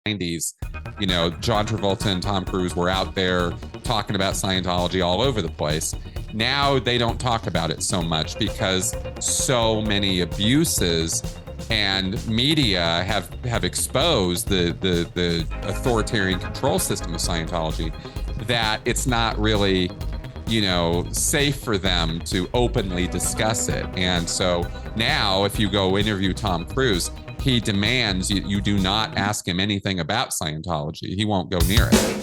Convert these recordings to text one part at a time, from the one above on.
90s, John Travolta and Tom Cruise were out there talking about Scientology all over the place. Now they don't talk about it so much because so many abuses and media have exposed the authoritarian control system of Scientology that it's not really safe for them to openly discuss it. And so now if you go interview Tom Cruise, he demands you do not ask him anything about Scientology. He won't go near it.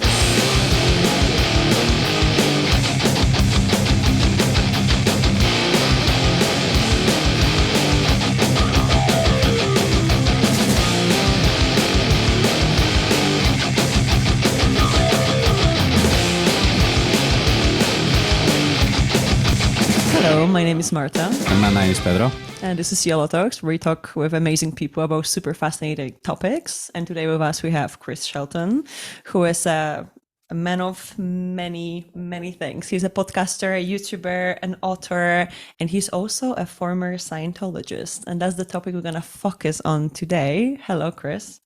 Hello, my name is Marta. And my name is Pedro. And this is YoloTalks, where we talk with amazing people about super fascinating topics. And today with us we have Chris Shelton, who is a man of many, many things. He's a podcaster, a YouTuber, an author, and he's also a former Scientologist. And that's the topic we're going to focus on today. Hello, Chris.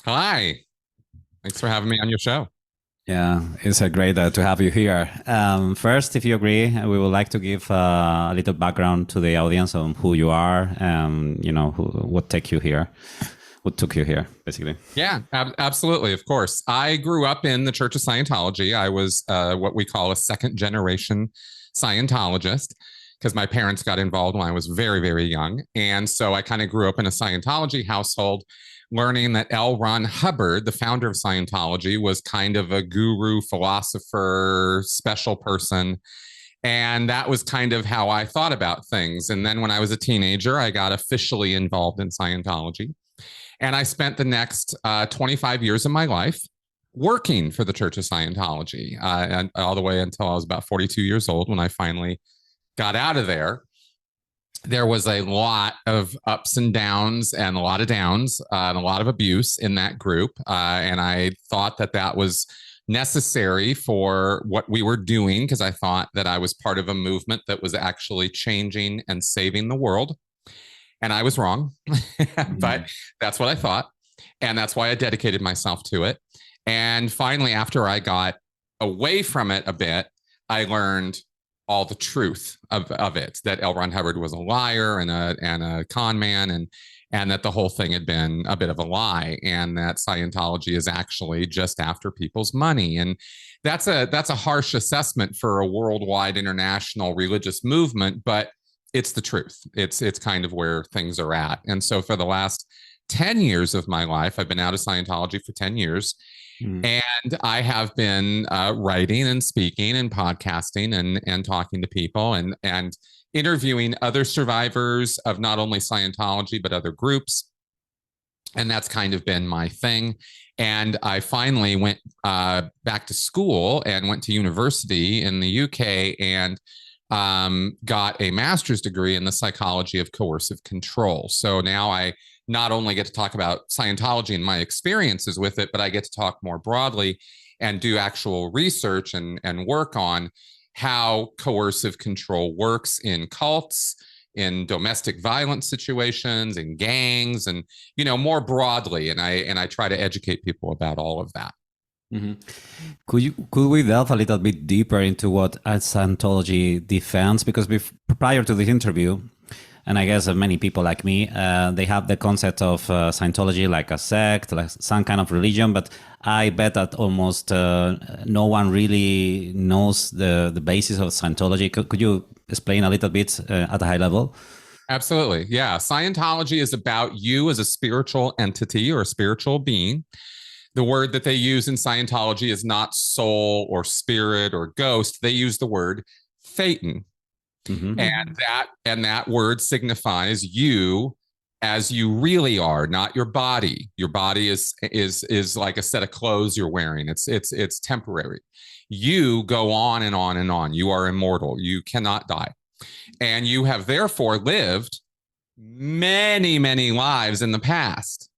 Hi. Thanks for having me on your show. Yeah, it's great to have you here. First, if you agree, we would like to give a little background to the audience on who you are, what took you here, basically. Yeah, absolutely. Of course. I grew up in the Church of Scientology. I was what we call a second generation Scientologist because my parents got involved when I was very, very young. And so I kind of grew up in a Scientology household, learning that L. Ron Hubbard, the founder of Scientology, was kind of a guru, philosopher, special person. And that was kind of how I thought about things. And then when I was a teenager, I got officially involved in Scientology. And I spent the next 25 years of my life working for the Church of Scientology, and all the way until I was about 42 years old when I finally got out of there. There was a lot of ups and downs and a lot of downs and a lot of abuse in that group. And I thought that was necessary for what we were doing because I thought that I was part of a movement that was actually changing and saving the world. And I was wrong, but that's what I thought. And that's why I dedicated myself to it. And finally, after I got away from it a bit, I learned all the truth of it, that L. Ron Hubbard was a liar and a con man, and that the whole thing had been a bit of a lie, and that Scientology is actually just after people's money. And that's a harsh assessment for a worldwide international religious movement, but it's the truth. It's kind of where things are at. And so for the last 10 years of my life, I've been out of Scientology for 10 years. And I have been writing and speaking and podcasting and talking to people and interviewing other survivors of not only Scientology, but other groups. And that's kind of been my thing. And I finally went back to school and went to university in the UK and got a master's degree in the psychology of coercive control. So now I not only get to talk about Scientology and my experiences with it, but I get to talk more broadly and do actual research and work on how coercive control works in cults, in domestic violence situations, in gangs, and more broadly. And I try to educate people about all of that. Mm-hmm. Could we delve a little bit deeper into what Scientology defends? Because prior to this interview, and I guess many people like me, they have the concept of Scientology like a sect, like some kind of religion, but I bet that almost no one really knows the basis of Scientology. Could you explain a little bit at a high level? Absolutely. Yeah. Scientology is about you as a spiritual entity or a spiritual being. The word that they use in Scientology is not soul or spirit or ghost. They use the word Thetan. Mm-hmm. And that word signifies you as you really are, not your body. Your body is like a set of clothes you're wearing. It's temporary. You go on and on and on. You are immortal. You cannot die. And you have therefore lived many, many lives in the past.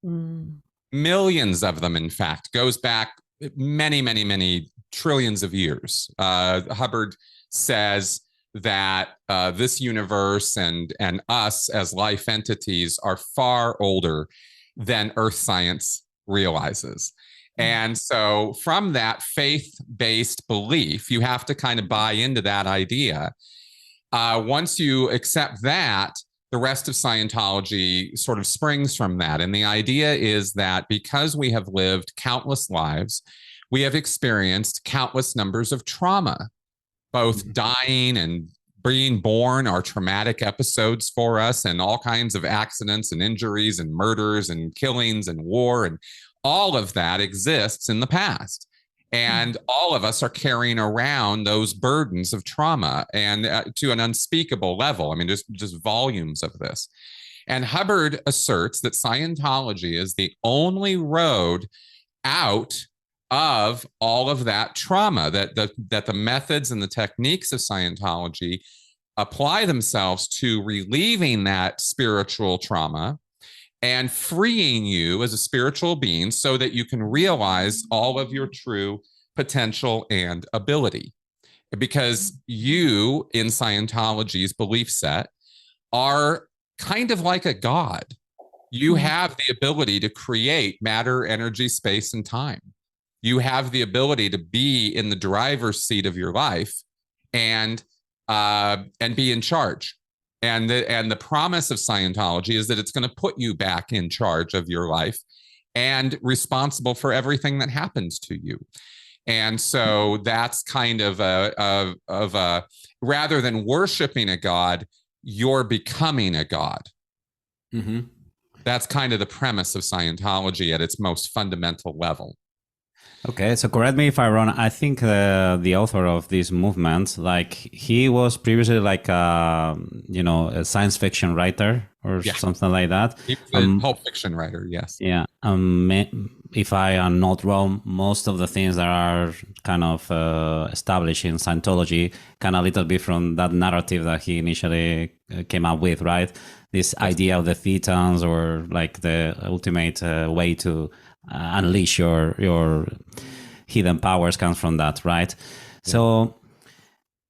Millions of them, in fact, goes back many, many, many trillions of years. Hubbard says that this universe and us as life entities are far older than Earth science realizes. And so from that faith-based belief, you have to kind of buy into that idea. Once you accept that, the rest of Scientology sort of springs from that. And the idea is that because we have lived countless lives, we have experienced countless numbers of trauma, both dying and being born are traumatic episodes for us, and all kinds of accidents and injuries and murders and killings and war, and all of that exists in the past. And all of us are carrying around those burdens of trauma, and to an unspeakable level. I mean, just volumes of this. And Hubbard asserts that Scientology is the only road out of all of that trauma, that the methods and the techniques of Scientology apply themselves to relieving that spiritual trauma and freeing you as a spiritual being so that you can realize all of your true potential and ability. Because you, in Scientology's belief set, are kind of like a god. You have the ability to create matter, energy, space, and time. You have the ability to be in the driver's seat of your life and be in charge. And the promise of Scientology is that it's going to put you back in charge of your life and responsible for everything that happens to you. And so that's kind of a rather than worshiping a god, you're becoming a god. Mm-hmm. That's kind of the premise of Scientology at its most fundamental level. Okay, so correct me if I'm wrong. I think the author of this movement, like he was previously like a science fiction writer or something like that. He was a pulp fiction writer, yes. Yeah. If I am not wrong, most of the things that are kind of established in Scientology, kind of a little bit from that narrative that he initially came up with, right? This idea of the thetans, or like the ultimate way to unleash your hidden powers, comes from that, right? Yeah. So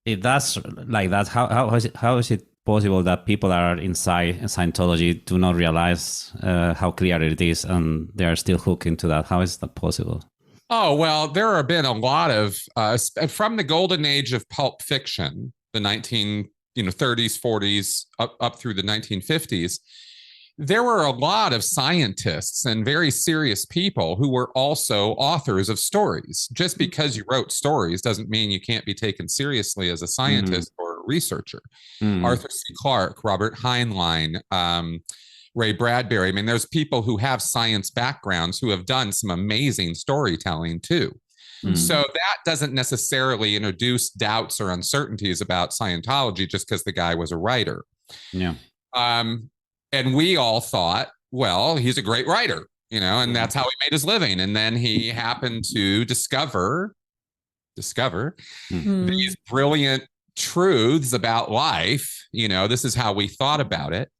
if that's like that, how is it possible that people are inside Scientology do not realize how clear it is, and they are still hooked into that? How is that possible? Oh, well, there have been a lot of from the golden age of pulp fiction, the 1930s, 40s, up through the 1950s. There were a lot of scientists and very serious people who were also authors of stories. Just because you wrote stories doesn't mean you can't be taken seriously as a scientist or a researcher. Arthur C. Clarke, Robert Heinlein, Ray Bradbury. I mean, there's people who have science backgrounds who have done some amazing storytelling too. So that doesn't necessarily introduce doubts or uncertainties about Scientology just because the guy was a writer. Yeah. And we all thought, well, he's a great writer, and that's how he made his living. And then he happened to discover these brilliant truths about life. This is how we thought about it.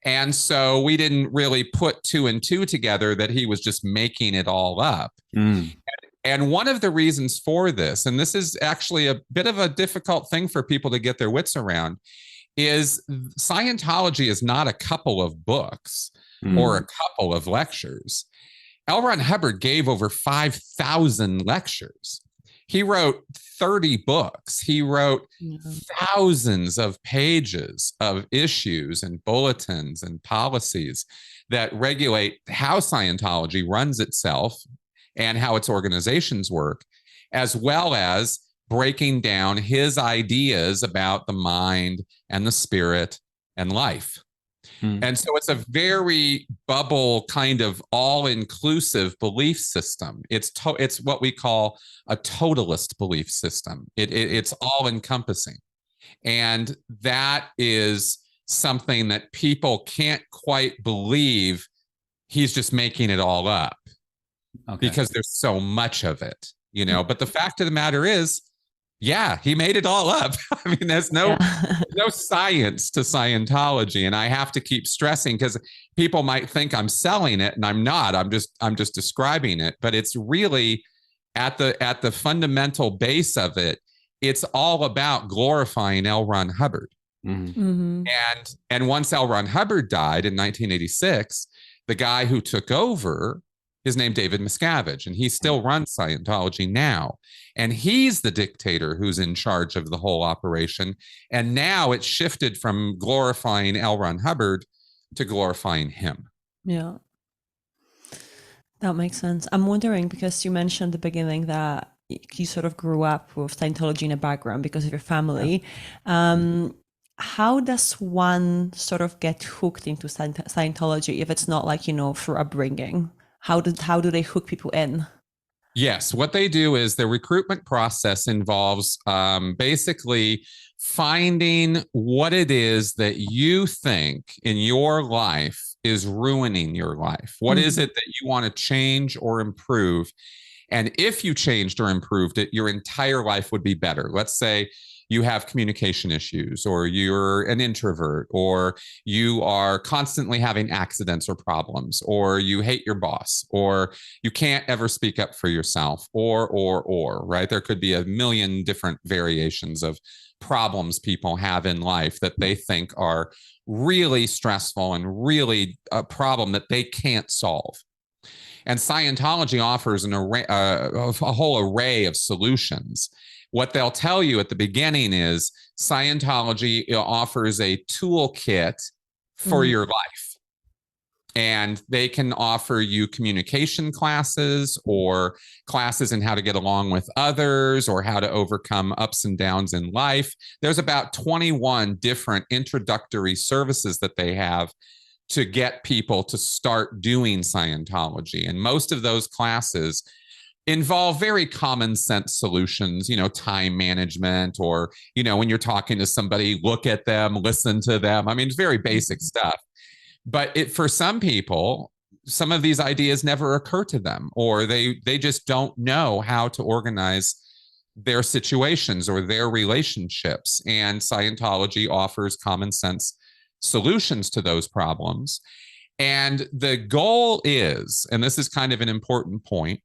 And so we didn't really put two and two together that he was just making it all up. And one of the reasons for this, and this is actually a bit of a difficult thing for people to get their wits around, is Scientology is not a couple of books or a couple of lectures. L. Ron Hubbard gave over 5,000 lectures. He wrote 30 books. He wrote thousands of pages of issues and bulletins and policies that regulate how Scientology runs itself and how its organizations work, as well as breaking down his ideas about the mind and the spirit and life. And so it's a very bubble kind of all-inclusive belief system. It's what we call a totalist belief system. It's all-encompassing. And that is something that people can't quite believe he's just making it all up because there's so much of it, But the fact of the matter is, yeah, he made it all up. I mean, there's no science to Scientology, and I have to keep stressing because people might think I'm selling it, and I'm not. I'm just describing it. But it's really at the fundamental base of it. It's all about glorifying L. Ron Hubbard. And once L. Ron Hubbard died in 1986, the guy who took over is named David Miscavige, and he still runs Scientology now. And he's the dictator who's in charge of the whole operation. And now it's shifted from glorifying L. Ron Hubbard to glorifying him. Yeah. That makes sense. I'm wondering, because you mentioned at the beginning that you sort of grew up with Scientology in a background because of your family. Yeah. How does one sort of get hooked into Scientology if it's not like, through upbringing? How do they hook people in? Yes, what they do is the recruitment process involves basically finding what it is that you think in your life is ruining your life. What is it that you want to change or improve? And if you changed or improved it, your entire life would be better. Let's say you have communication issues, or you're an introvert, or you are constantly having accidents or problems, or you hate your boss, or you can't ever speak up for yourself, or, right? There could be a million different variations of problems people have in life that they think are really stressful and really a problem that they can't solve. And Scientology offers a whole array of solutions. What they'll tell you at the beginning is Scientology offers a toolkit for your life. And they can offer you communication classes, or classes in how to get along with others, or how to overcome ups and downs in life. There's about 21 different introductory services that they have to get people to start doing Scientology. And most of those classes involve very common sense solutions, time management, or, when you're talking to somebody, look at them, listen to them. I mean, it's very basic stuff. But for some people, some of these ideas never occur to them, or they just don't know how to organize their situations or their relationships. And Scientology offers common sense solutions to those problems. And the goal is, and this is kind of an important point,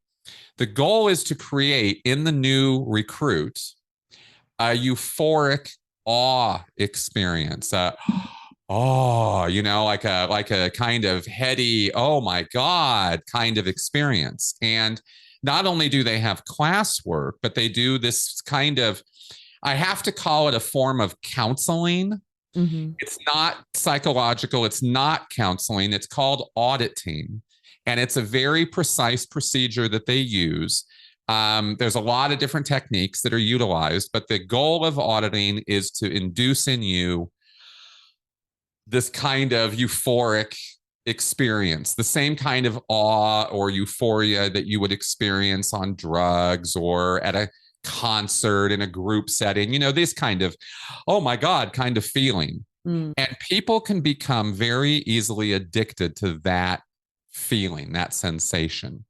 the goal is to create in the new recruit a euphoric awe experience. Like a kind of heady, oh my God, kind of experience. And not only do they have classwork, but they do this kind of, I have to call it a form of counseling. It's not psychological. It's not counseling. It's called auditing. And it's a very precise procedure that they use. There's a lot of different techniques that are utilized, but the goal of auditing is to induce in you this kind of euphoric experience, the same kind of awe or euphoria that you would experience on drugs or at a concert in a group setting, this kind of, oh my God, kind of feeling. And people can become very easily addicted to that feeling, that sensation,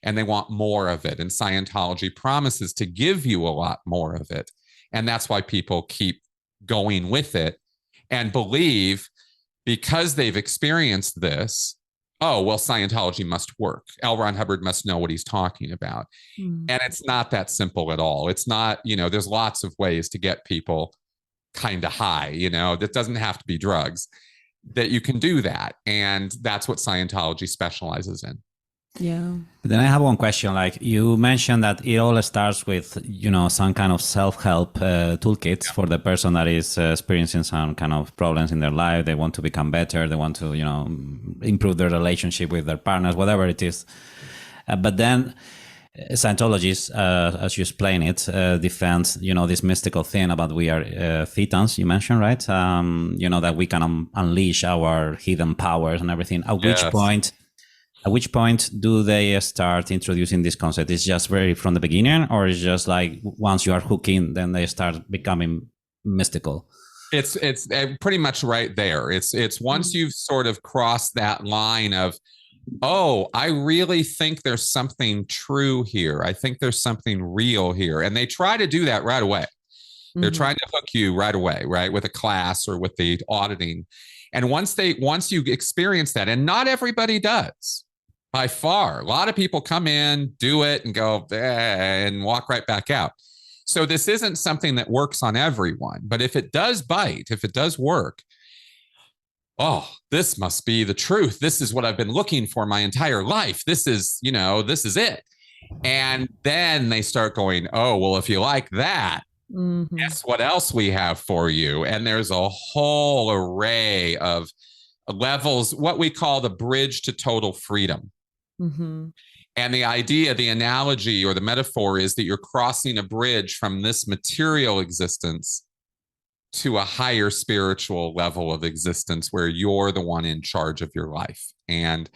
and they want more of it. And Scientology promises to give you a lot more of it. And that's why people keep going with it and believe, because they've experienced this, oh, well, Scientology must work. L. Ron Hubbard must know what he's talking about. And it's not that simple at all. It's not, there's lots of ways to get people kind of high, that doesn't have to be drugs, that you can do that. And that's what Scientology specializes in. Yeah. But then I have one question. Like you mentioned that it all starts with, some kind of self-help toolkits for the person that is experiencing some kind of problems in their life. They want to become better. They want to, improve their relationship with their partners, whatever it is. But then Scientologists, as you explain it, defends, this mystical thing about we are thetans, you mentioned, right? That we can unleash our hidden powers and everything. At which point do they start introducing this concept? Is just very from the beginning, or is just like once you are hooked in, then they start becoming mystical? It's pretty much right there. It's once you've sort of crossed that line of, oh, I really think there's something true here. I think there's something real here. And they try to do that right away. They're trying to hook you right away, right? With a class or with the auditing. And once you experience that, and not everybody does, by far, a lot of people come in, do it and go and walk right back out. So this isn't something that works on everyone, but if it does bite, if it does work, oh, this must be the truth. This is what I've been looking for my entire life. This is, this is it. And then they start going, oh, well, if you like that, guess what else we have for you? And there's a whole array of levels, what we call the bridge to total freedom. And the idea, the analogy or the metaphor is that you're crossing a bridge from this material existence to a higher spiritual level of existence where you're the one in charge of your life. And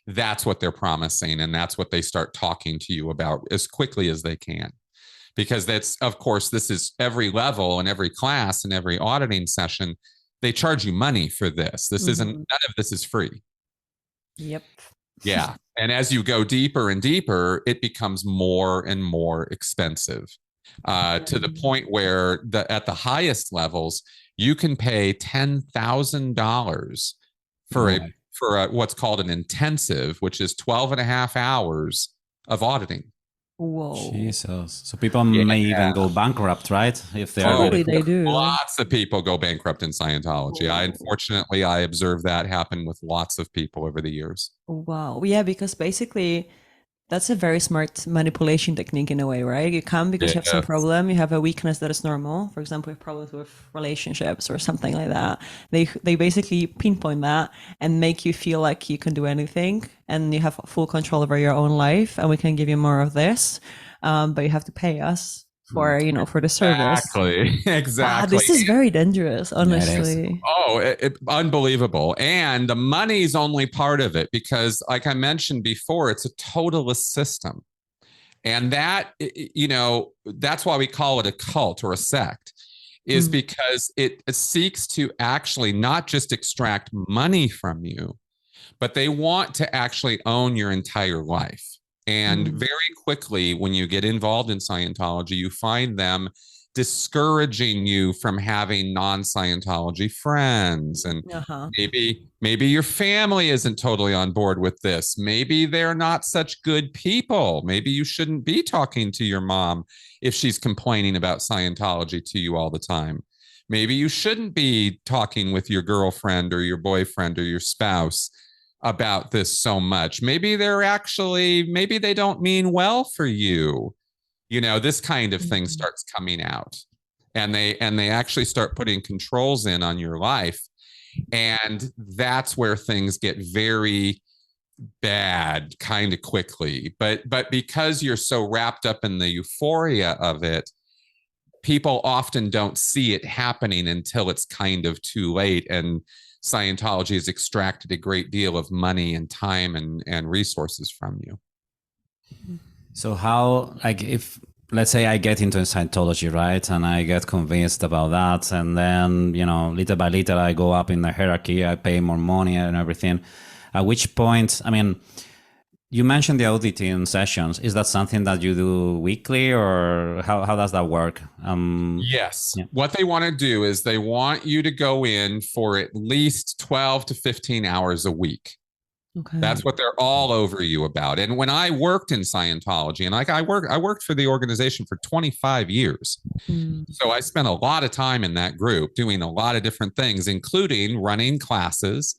that's what they're promising. And that's what they start talking to you about as quickly as they can. Because that's, of course, this is every level and every class and every auditing session. They charge you money for this. This isn't, none of this is free. Yep. Yeah. And as you go deeper and deeper, it becomes more and more expensive to the point where at the highest levels, you can pay $10,000 for what's called an intensive, which is 12 and a half hours of auditing. Whoa. Jesus. So people may even go bankrupt, right? If they Totally, they do. Lots of people go bankrupt in Scientology. Unfortunately, I observed that happen with lots of people over the years. Wow. Yeah, because basically that's a very smart manipulation technique in a way, right? You come because you have some problem, you have a weakness that is normal. For example, you have problems with relationships or something like that. They basically pinpoint that and make you feel like you can do anything and you have full control over your own life and we can give you more of this. But you have to pay us for, for the service. Exactly. Wow, this is very dangerous, honestly. Oh, unbelievable. And the money's only part of it because, like I mentioned before, it's a totalist system. And that, that's why we call it a cult or a sect, is because it seeks to actually not just extract money from you, but they want to actually own your entire life. And very quickly, when you get involved in Scientology, you find them discouraging you from having non-Scientology friends. And maybe your family isn't totally on board with this. Maybe they're not such good people. Maybe you shouldn't be talking to your mom if she's complaining about Scientology to you all the time. Maybe you shouldn't be talking with your girlfriend or your boyfriend or your spouse about this so much. Maybe they don't mean well for you. This kind of thing starts coming out and they actually start putting controls in on your life. And that's where things get very bad kind of quickly. But because you're so wrapped up in the euphoria of it, people often don't see it happening until it's kind of too late. And Scientology has extracted a great deal of money and time and resources from you. So how, if let's say I get into Scientology, right, and I get convinced about that, and then, little by little I go up in the hierarchy, I pay more money and everything. At which point, you mentioned the auditing sessions. Is that something that you do weekly, or how does that work? Yes. Yeah. What they want to do is they want you to go in for at least 12 to 15 hours a week. Okay. That's what they're all over you about. And when I worked in Scientology, and I worked for the organization for 25 years. So I spent a lot of time in that group doing a lot of different things, including running classes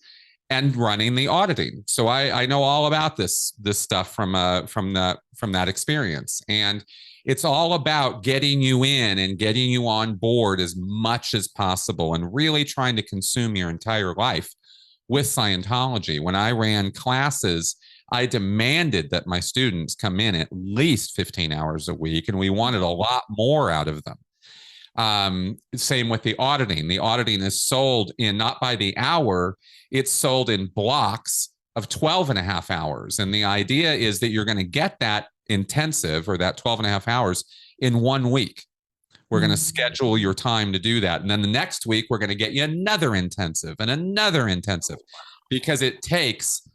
and running the auditing. So I know all about this stuff from that experience. And it's all about getting you in and getting you on board as much as possible and really trying to consume your entire life with Scientology. When I ran classes, I demanded that my students come in at least 15 hours a week, and we wanted a lot more out of them. Same with the auditing. The auditing is sold in not by the hour, it's sold in blocks of 12 and a half hours. And the idea is that you're going to get that intensive or that 12 and a half hours in 1 week. We're going to schedule your time to do that. And then the next week, we're going to get you another intensive and another intensive, because it takes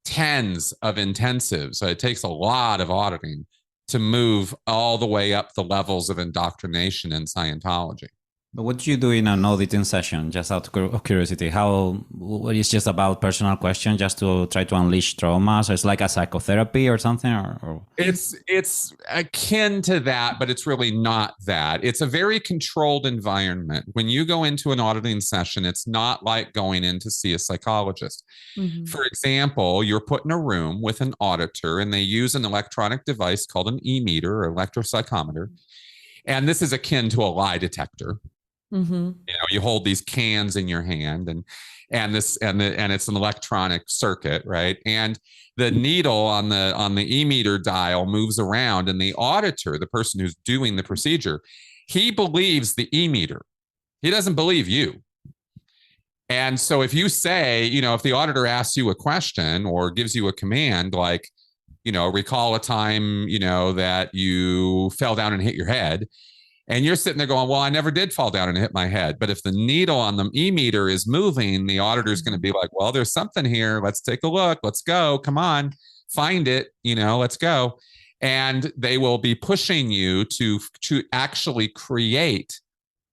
tens of intensives. So it takes a lot of auditing to move all the way up the levels of indoctrination in Scientology. But what do you do in an auditing session, just out of curiosity? What is just about personal questions, just to try to unleash trauma? So it's like a psychotherapy or something? Or... It's akin to that, but it's really not that. It's a very controlled environment. When you go into an auditing session, it's not like going in to see a psychologist. Mm-hmm. For example, you're put in a room with an auditor, and they use an electronic device called an e-meter or electropsychometer. And this is akin to a lie detector. Mm-hmm. You hold these cans in your hand, and it's an electronic circuit, right? And the needle on the e-meter dial moves around, and the auditor, the person who's doing the procedure, he believes the e-meter. He doesn't believe you. And so if you say, if the auditor asks you a question or gives you a command, like, recall a time, that you fell down and hit your head. And you're sitting there going, well, I never did fall down and hit my head. But if the needle on the e-meter is moving, the auditor is going to be like, well, there's something here. Let's take a look. Let's go. Come on, find it. Let's go. And they will be pushing you to actually create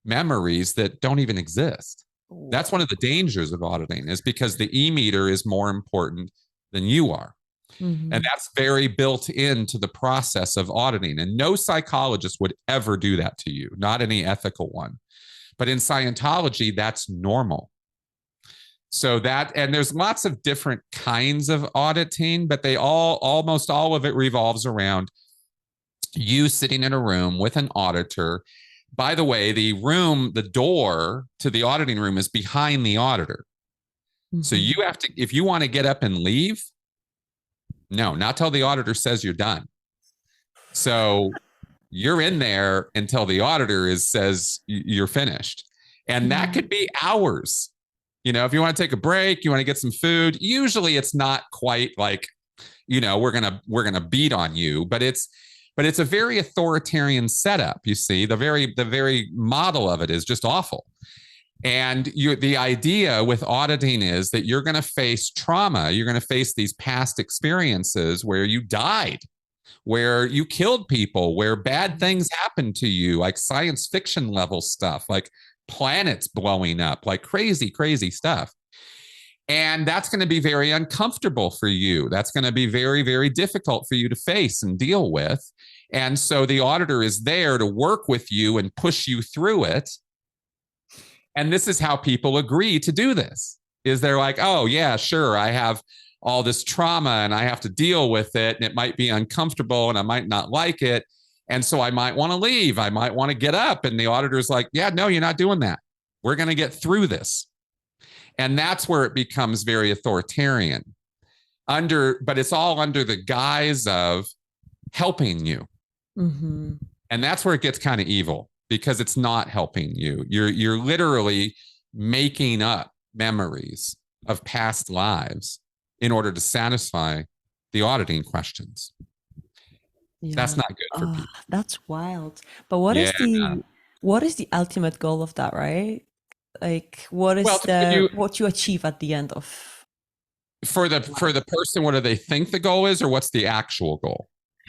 memories that don't even exist. That's one of the dangers of auditing, is because the e-meter is more important than you are. Mm-hmm. And that's very built into the process of auditing. And no psychologist would ever do that to you, not any ethical one. But in Scientology, that's normal. So and there's lots of different kinds of auditing, but almost all of it revolves around you sitting in a room with an auditor. By the way, the door to the auditing room is behind the auditor. Mm-hmm. So you have to, if you want to get up and leave, no, not till the auditor says you're done. So you're in there until the auditor says you're finished. And that could be hours. If you want to take a break, you want to get some food, usually it's not quite like, we're going to beat on you, but it's a very authoritarian setup. You see, the very model of it is just awful. And the idea with auditing is that you're going to face trauma. You're going to face these past experiences where you died, where you killed people, where bad things happened to you, like science fiction level stuff, like planets blowing up, like crazy, crazy stuff. And that's going to be very uncomfortable for you. That's going to be very, very difficult for you to face and deal with. And so the auditor is there to work with you and push you through it. And this is how people agree to do this, is they're like, oh, yeah, sure, I have all this trauma and I have to deal with it, and it might be uncomfortable and I might not like it. And so I might want to leave. I might want to get up. And the auditor's like, yeah, no, you're not doing that. We're going to get through this. And that's where it becomes very authoritarian. But it's all under the guise of helping you. Mm-hmm. And that's where it gets kind of evil, because it's not helping you. You're literally making up memories of past lives in order to satisfy the auditing questions. Yeah. That's not good for people. That's wild. But what is the ultimate goal of that, right? Like, what is what you achieve at the end of? For the person, what do they think the goal is, or what's the actual goal?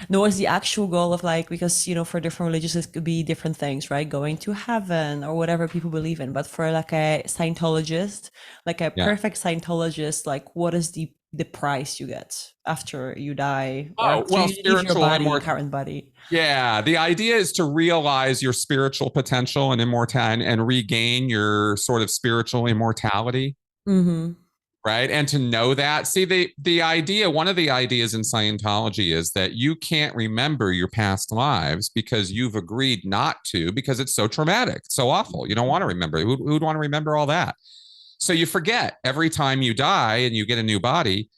No, what's the actual goal of, like, because, for different religions, it could be different things, right? Going to heaven or whatever people believe in. But for like a Scientologist, like a perfect Scientologist, like, what is the price you get after you die? Or you leave your body, your current body? Yeah. The idea is to realize your spiritual potential and immortality and regain your sort of spiritual immortality. Mm-hmm. Right. And to know that, see, the idea, one of the ideas in Scientology is that you can't remember your past lives because you've agreed not to, because it's so traumatic, so awful. You don't want to remember. Who'd want to remember all that? So you forget every time you die and you get a new body,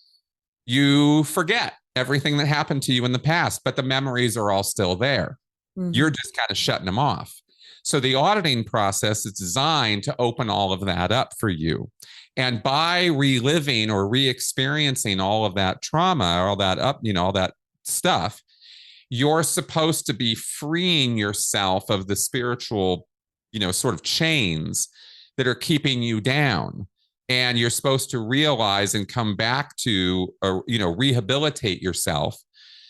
you forget everything that happened to you in the past, but the memories are all still there. Mm-hmm. You're just kind of shutting them off. So the auditing process is designed to open all of that up for you. And by reliving or re-experiencing all of that trauma, all that all that stuff, you're supposed to be freeing yourself of the spiritual, sort of chains that are keeping you down. And you're supposed to realize and come back to, rehabilitate yourself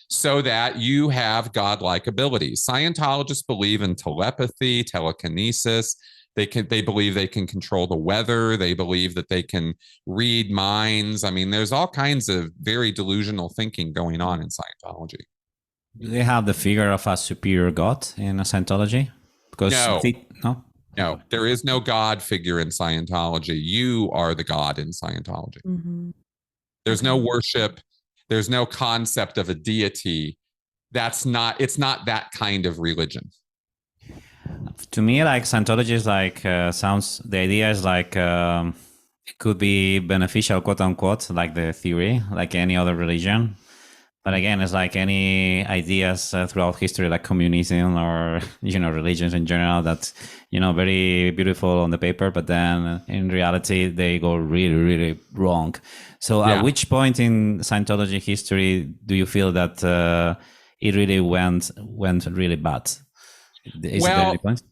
so that you have godlike abilities. Scientologists believe in telepathy, telekinesis. They believe they can control the weather. They believe that they can read minds. I mean, there's all kinds of very delusional thinking going on in Scientology. Do they have the figure of a superior god in Scientology? Because no, there is no God figure in Scientology. You are the God in Scientology. Mm-hmm. There's no worship. There's no concept of a deity. It's not that kind of religion. To me, like Scientology is like the idea is like it could be beneficial, quote unquote, like the theory, like any other religion. But again, it's like any ideas throughout history, like communism or, religions in general, that's, very beautiful on the paper, but then in reality, they go really, really wrong. So at which point in Scientology history do you feel that it really went really bad? Is there any point?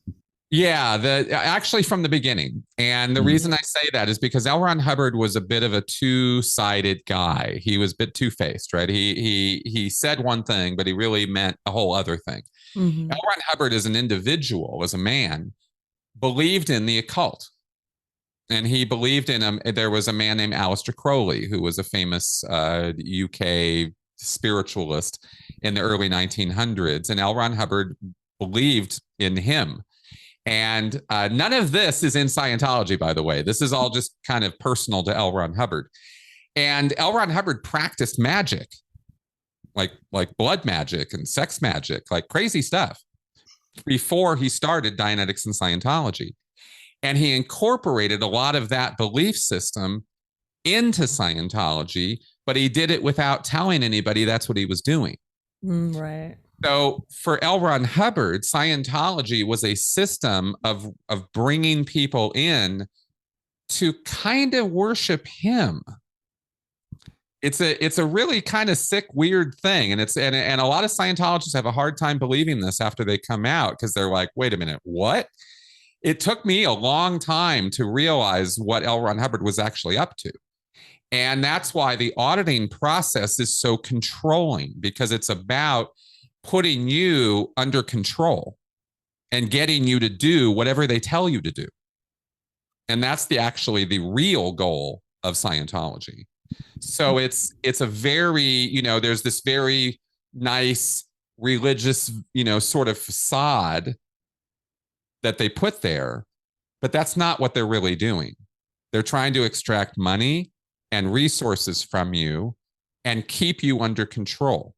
Yeah, actually from the beginning. And the reason I say that is because L. Ron Hubbard was a bit of a two-sided guy. He was a bit two-faced, right? He said one thing, but he really meant a whole other thing. Mm-hmm. L. Ron Hubbard as an individual, as a man, believed in the occult. And he believed in there was a man named Aleister Crowley, who was a famous UK spiritualist in the early 1900s. And L. Ron Hubbard believed in him. And none of this is in Scientology, by the way. This is all just kind of personal to L. Ron Hubbard. And L. Ron Hubbard practiced magic, like blood magic and sex magic, like crazy stuff, before he started Dianetics and Scientology. And he incorporated a lot of that belief system into Scientology, but he did it without telling anybody that's what he was doing. Right. So for L. Ron Hubbard, Scientology was a system of bringing people in to kind of worship him. It's a really kind of sick, weird thing. And and a lot of Scientologists have a hard time believing this after they come out, because they're like, wait a minute, what? It took me a long time to realize what L. Ron Hubbard was actually up to. And that's why the auditing process is so controlling, because it's about putting you under control and getting you to do whatever they tell you to do. And that's actually the real goal of Scientology. So it's a very, there's this very nice religious, sort of facade that they put there, but that's not what they're really doing. They're trying to extract money and resources from you and keep you under control.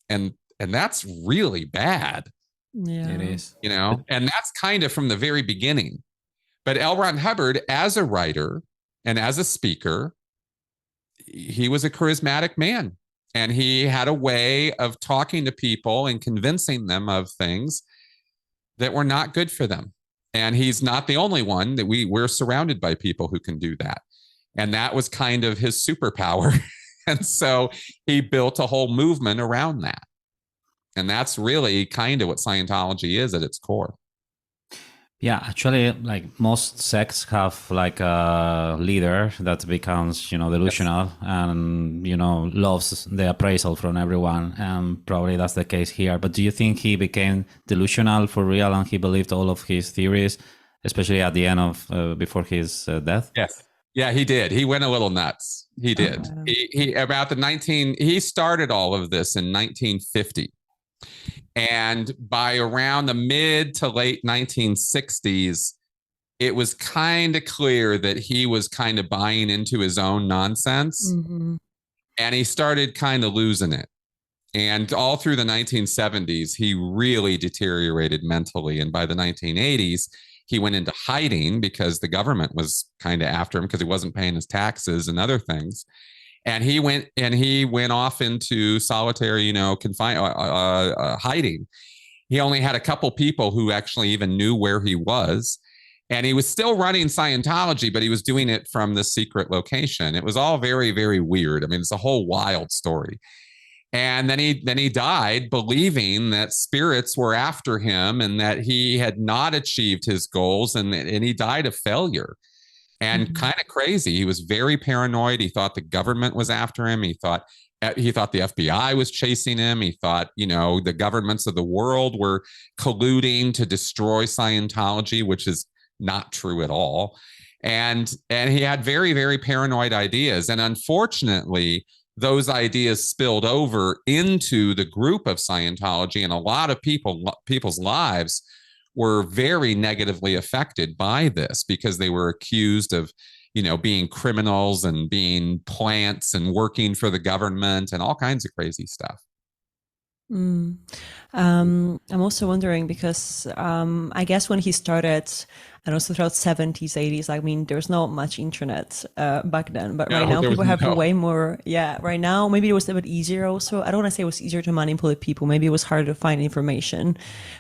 And that's really bad. Yeah, it is. And that's kind of from the very beginning. But L. Ron Hubbard, as a writer and as a speaker, he was a charismatic man. And he had a way of talking to people and convincing them of things that were not good for them. And he's not the only one. That we're surrounded by people who can do that. And that was kind of his superpower. And so he built a whole movement around that. And that's really kind of what Scientology is at its core. Yeah, actually, like most sects have like a leader that becomes, delusional and, loves the appraisal from everyone. And probably that's the case here. But do you think he became delusional for real and he believed all of his theories, especially at the end of before his death? Yes. Yeah, he did. He went a little nuts. He did. He started all of this in 1950. And by around the mid to late 1960s, it was kind of clear that he was kind of buying into his own nonsense. Mm-hmm. And he started kind of losing it. And all through the 1970s, he really deteriorated mentally. And by the 1980s, he went into hiding because the government was kind of after him because he wasn't paying his taxes and other things. And he went off into solitary, hiding. He only had a couple people who actually even knew where he was. And he was still running Scientology, but he was doing it from the secret location. It was all very, very weird. I mean, it's a whole wild story. And then he died believing that spirits were after him and that he had not achieved his goals, and he died of failure. And kind of crazy. He was very paranoid. He thought the government was after him. He thought He thought the FBI was chasing him. He thought, the governments of the world were colluding to destroy Scientology, which is not true at all. And he had very, very paranoid ideas. And unfortunately, those ideas spilled over into the group of Scientology, and a lot of people's lives were very negatively affected by this because they were accused of being criminals and being plants and working for the government and all kinds of crazy stuff. I'm also wondering because I guess when he started, and also throughout 70s, 80s, I mean, there's not much internet back then, but right now people have way more. Yeah, right now maybe it was a bit easier also. I don't want to say it was easier to manipulate people. Maybe it was harder to find information.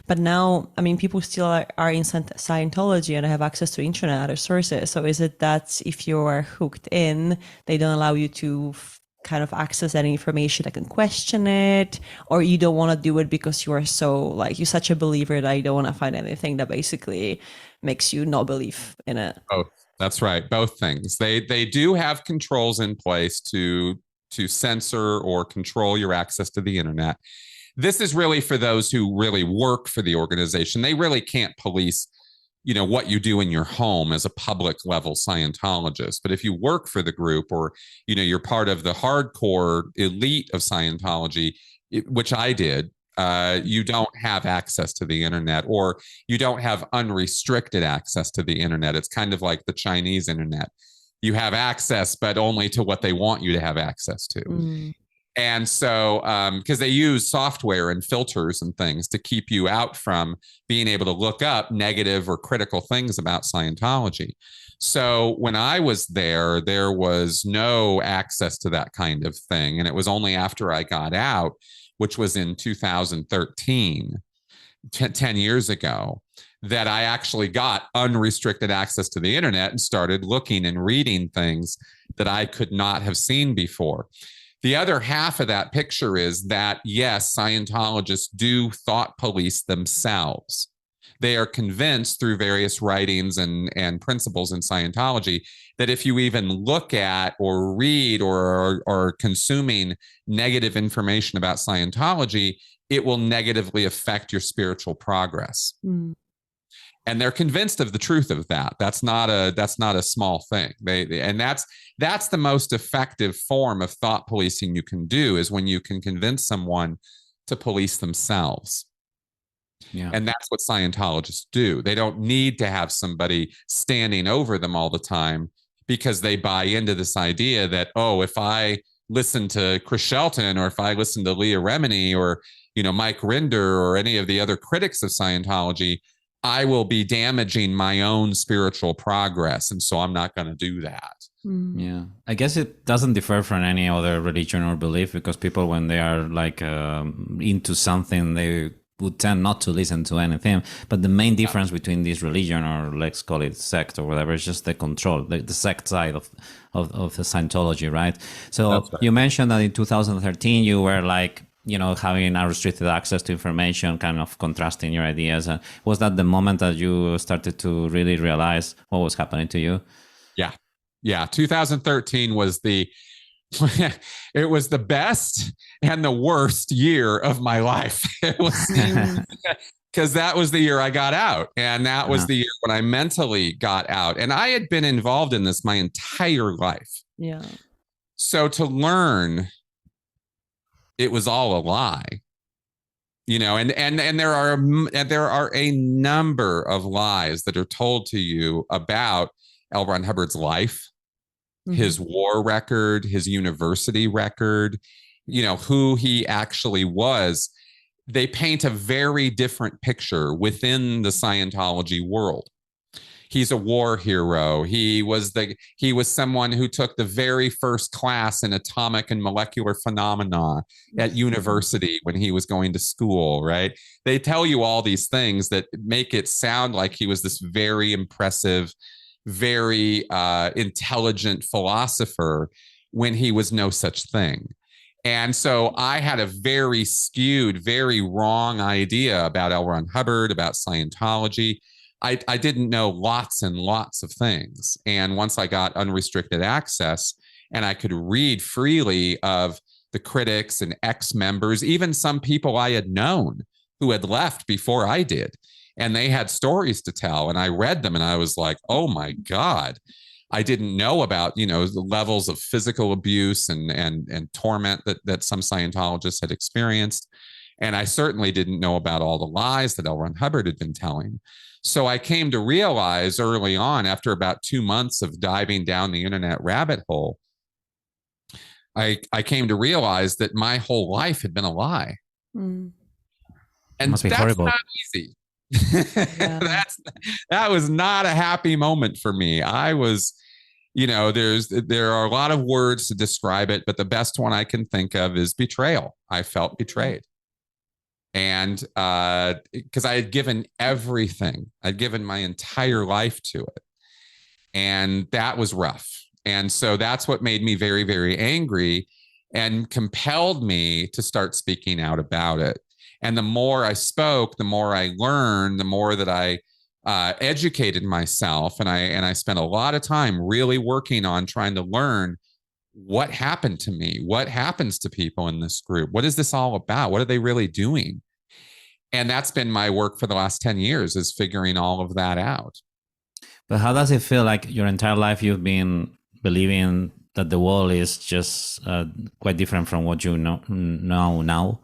But now, I mean, people still are in Scientology and have access to internet and other sources. So is it that if you are hooked in, they don't allow you to kind of access that information that can question it, or you don't want to do it because you are so you're such a believer that you don't want to find anything that basically makes you not believe in it? Both. That's right. Both things. They do have controls in place to censor or control your access to the internet. This is really for those who really work for the organization. They really can't police what you do in your home as a public level Scientologist. But if you work for the group, or, you're part of the hardcore elite of Scientology, which I did, you don't have access to the internet, or you don't have unrestricted access to the internet. It's kind of like the Chinese internet. You have access, but only to what they want you to have access to. And so, because they use software and filters and things to keep you out from being able to look up negative or critical things about Scientology. So when I was there, there was no access to that kind of thing. And it was only after I got out, which was in 2013, 10 years ago, that I actually got unrestricted access to the internet and started looking and reading things that I could not have seen before. The other half of that picture is that, yes, Scientologists do thought police themselves. They are convinced through various writings and principles in Scientology that if you even look at or read or are consuming negative information about Scientology, it will negatively affect your spiritual progress. And they're convinced of the truth of that. That's not a small thing. And that's the most effective form of thought policing you can do, is when you can convince someone to police themselves. Yeah. And that's what Scientologists do. They don't need to have somebody standing over them all the time, because they buy into this idea that, if I listen to Chris Shelton, or if I listen to Leah Remini, or Mike Rinder, or any of the other critics of Scientology, I will be damaging my own spiritual progress. And so I'm not going to do that. Yeah. I guess it doesn't differ from any other religion or belief, because people, when they are into something, they would tend not to listen to anything. But the main difference between this religion, or let's call it sect or whatever, is just the control, the sect side of the Scientology, right? So right. You mentioned that in 2013 you were having unrestricted access to information, kind of contrasting your ideas. Was that the moment that you started to really realize what was happening to you? Yeah. 2013 was it was the best and the worst year of my life. It was because that was the year I got out, and that was the year when I mentally got out. And I had been involved in this my entire life. Yeah. So to learn it was all a lie, and there are a number of lies that are told to you about L. Ron Hubbard's life, his war record, his university record, who he actually was. They paint a very different picture within the Scientology world. He's a war hero. He was someone who took the very first class in atomic and molecular phenomena at university when he was going to school, right? They tell you all these things that make it sound like he was this very impressive, very intelligent philosopher, when he was no such thing. And so I had a very skewed, very wrong idea about L. Ron Hubbard, about Scientology. I didn't know lots and lots of things. And once I got unrestricted access and I could read freely of the critics and ex-members, even some people I had known who had left before I did. And they had stories to tell. And I read them and I was like, oh my God. I didn't know about, the levels of physical abuse and torment that some Scientologists had experienced. And I certainly didn't know about all the lies that L. Ron Hubbard had been telling. So I came to realize early on, after about 2 months of diving down the internet rabbit hole, I came to realize that my whole life had been a lie. Mm. And that's horrible. not easy. Yeah. That was not a happy moment for me. I was, there are a lot of words to describe it, but the best one I can think of is betrayal. I felt betrayed. And because I had given everything, I'd given my entire life to it. And that was rough. And so that's what made me very, very angry and compelled me to start speaking out about it. And the more I spoke, the more I learned, the more that I educated myself. And I spent a lot of time really working on trying to learn what happened to me, what happens to people in this group, what is this all about, what are they really doing? And that's been my work for the last 10 years, is figuring all of that out. But how does it feel like your entire life you've been believing that the world is just quite different from what you know now?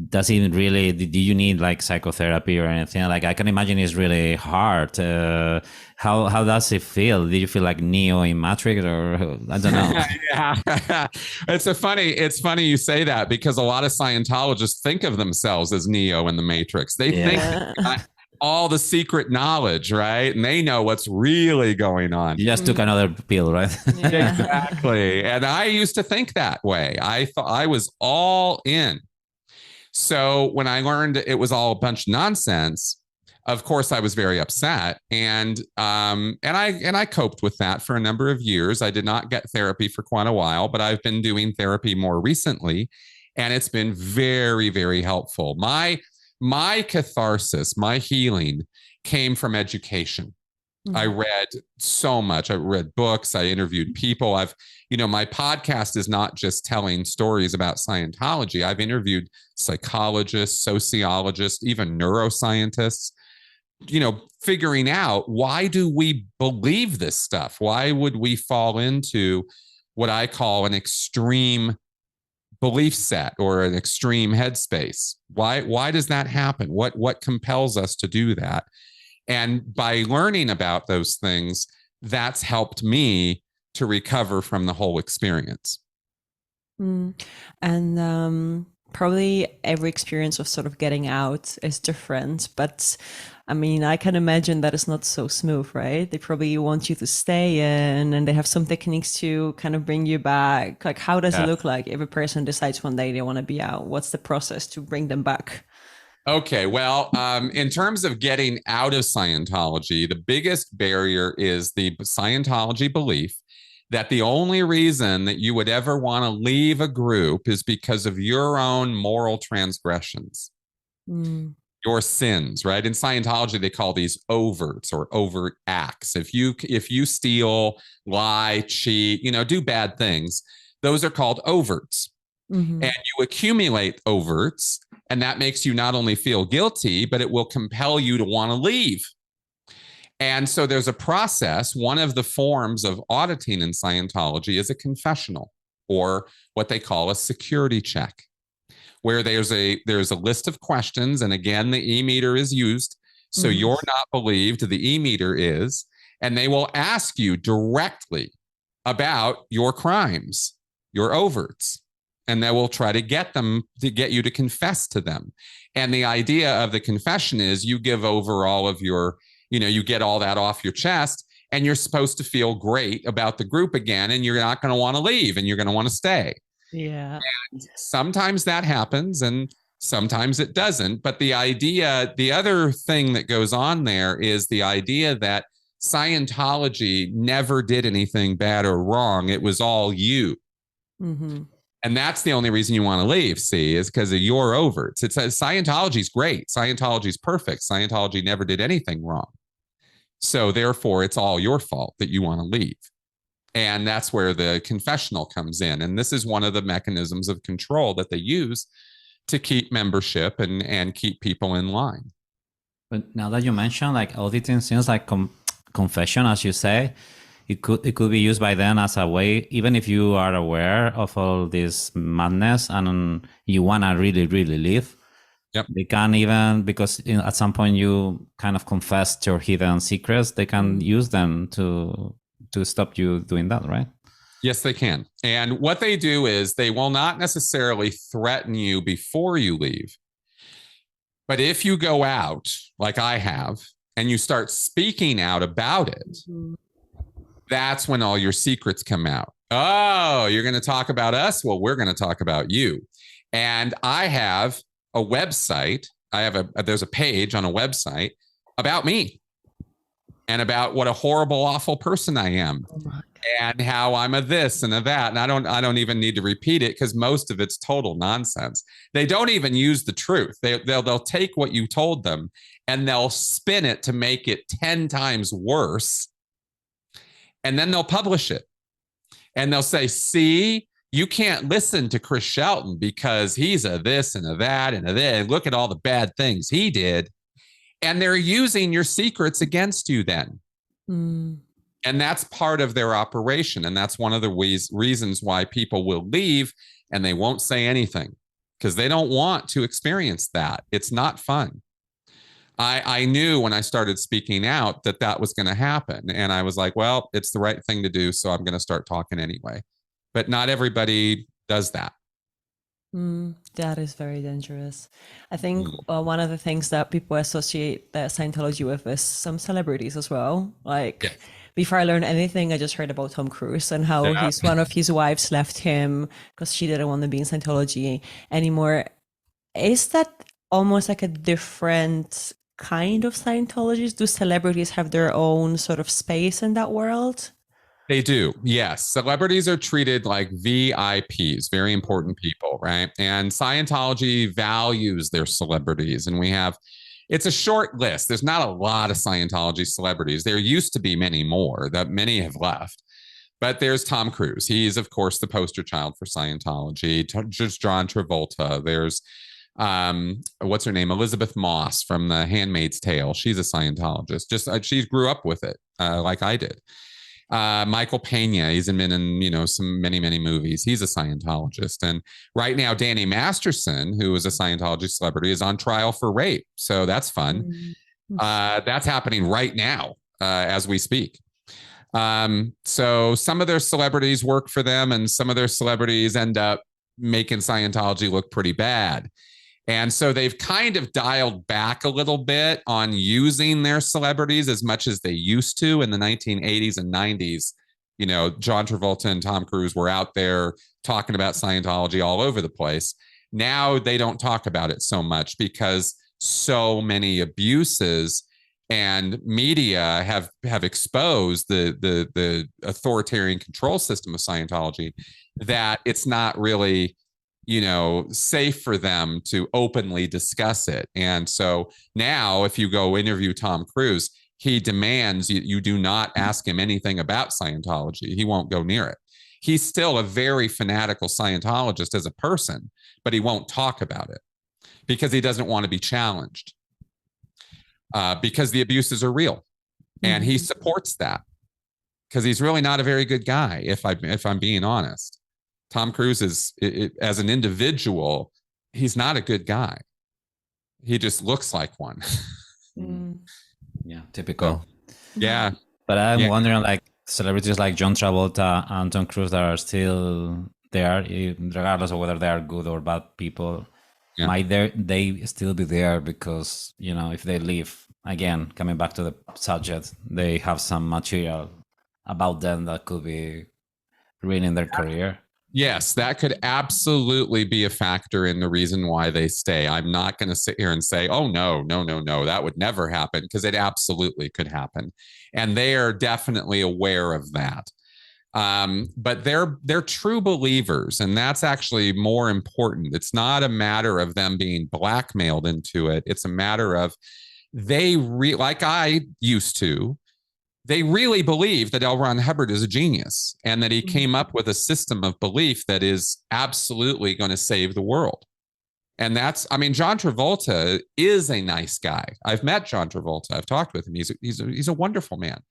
Does it really, do you need like psychotherapy or anything? Like, I can imagine it's really hard. How does it feel? Did you feel like Neo in Matrix, or I don't know? Yeah. It's funny you say that, because a lot of Scientologists think of themselves as Neo in the Matrix. They think that all the secret knowledge, right? And they know what's really going on. You just took another pill, right? Yeah. Exactly. And I used to think that way. I thought I was all in. So when I learned it was all a bunch of nonsense, of course I was very upset, and I coped with that for a number of years. I did not get therapy for quite a while, but I've been doing therapy more recently, and it's been very, very helpful. My catharsis, my healing came from education. I read so much. I read books. I interviewed people. My podcast is not just telling stories about Scientology. I've interviewed psychologists, sociologists, even neuroscientists, figuring out, why do we believe this stuff? Why would we fall into what I call an extreme belief set or an extreme headspace? Why does that happen? What compels us to do that? And by learning about those things, that's helped me to recover from the whole experience. And probably every experience of sort of getting out is different. But I mean, I can imagine that it's not so smooth, right? They probably want you to stay in, and they have some techniques to kind of bring you back. Like, how does it look like if a person decides one day they want to be out? What's the process to bring them back? Okay, well, in terms of getting out of Scientology, the biggest barrier is the Scientology belief that the only reason that you would ever want to leave a group is because of your own moral transgressions, your sins, right? In Scientology, they call these overts or overt acts. If you steal, lie, cheat, do bad things, those are called overts. And you accumulate overts, and that makes you not only feel guilty, but it will compel you to want to leave. And so there's a process. One of the forms of auditing in Scientology is a confessional, or what they call a security check, where there's a list of questions. And again, the e-meter is used. So you're not believed, the e-meter is, and they will ask you directly about your crimes, your overts. And they will try to get you to confess to them. And the idea of the confession is you give over all of your, you get all that off your chest, and you're supposed to feel great about the group again, and you're not going to want to leave, and you're going to want to stay. Yeah. And sometimes that happens, and sometimes it doesn't. But the other thing that goes on there is the idea that Scientology never did anything bad or wrong. It was all you. And that's the only reason you want to leave, is because of your overts. It says Scientology's great. Scientology's perfect. Scientology never did anything wrong. So therefore, it's all your fault that you want to leave. And that's where the confessional comes in. And this is one of the mechanisms of control that they use to keep membership and keep people in line. But now that you mention, like, auditing seems like confession, as you say, it could be used by them as a way, even if you are aware of all this madness and you want to really, really leave. Yep. They can, even because at some point you kind of confessed your hidden secrets, they can use them to stop you doing that, right? Yes, they can. And what they do is they will not necessarily threaten you before you leave. But if you go out, like I have, and you start speaking out about it, that's when all your secrets come out. Oh, you're going to talk about us? Well, we're going to talk about you. And I have a website. There's a page on a website about me and about what a horrible, awful person I am. Oh my God. And how I'm a this and a that. And I don't even need to repeat it because most of it's total nonsense. They don't even use the truth. They'll take what you told them and they'll spin it to make it 10 times worse. And then they'll publish it. And they'll say, see, you can't listen to Chris Shelton because he's a this and a that and a this. Look at all the bad things he did. And they're using your secrets against you then. And that's part of their operation. And that's one of the reasons why people will leave and they won't say anything because they don't want to experience that. It's not fun. I knew when I started speaking out that was going to happen. And I was like, well, it's the right thing to do. So I'm going to start talking anyway. But not everybody does that. That is very dangerous. I think one of the things that people associate Scientology with is some celebrities as well. Like before I learned anything, I just heard about Tom Cruise and how one of his wives left him because she didn't want to be in Scientology anymore. Is that almost like a different kind of Scientologists? Do celebrities have their own sort of space in that world? They do. Yes. Celebrities are treated like VIPs, very important people, right? And Scientology values their celebrities. And it's a short list. There's not a lot of Scientology celebrities. There used to be many more, that many have left. But there's Tom Cruise. He's, of course, the poster child for Scientology. Just John Travolta. There's, what's her name? Elizabeth Moss from The Handmaid's Tale. She's a Scientologist. She grew up with it, like I did. Michael Pena, he's been in, some many movies. He's a Scientologist. And right now, Danny Masterson, who is a Scientology celebrity, is on trial for rape. So that's fun. That's happening right now as we speak. So some of their celebrities work for them and some of their celebrities end up making Scientology look pretty bad. And so they've kind of dialed back a little bit on using their celebrities as much as they used to in the 1980s and 90s. John Travolta and Tom Cruise were out there talking about Scientology all over the place. Now they don't talk about it so much because so many abuses and media have exposed the authoritarian control system of Scientology that it's not really safe for them to openly discuss it. And so now if you go interview Tom Cruise, he demands you do not ask him anything about Scientology. He won't go near it. He's still a very fanatical Scientologist as a person, but he won't talk about it because he doesn't want to be challenged because the abuses are real. And he supports that because he's really not a very good guy, if I'm being honest. Tom Cruise is, as an individual, he's not a good guy. He just looks like one. Yeah, typical. Yeah. But I'm wondering, like, celebrities like John Travolta and Tom Cruise that are still there, regardless of whether they are good or bad people, might they still be there because, if they leave, again, coming back to the subject, they have some material about them that could be ruining their career? Yes, that could absolutely be a factor in the reason why they stay. I'm not going to sit here and say, oh, no, that would never happen, because it absolutely could happen. And they are definitely aware of that. But they're true believers, and that's actually more important. It's not a matter of them being blackmailed into it. It's a matter of like I used to, they really believe that L. Ron Hubbard is a genius and that he came up with a system of belief that is absolutely going to save the world. And that's, I mean, John Travolta is a nice guy. I've met John Travolta. I've talked with him. He's a wonderful man,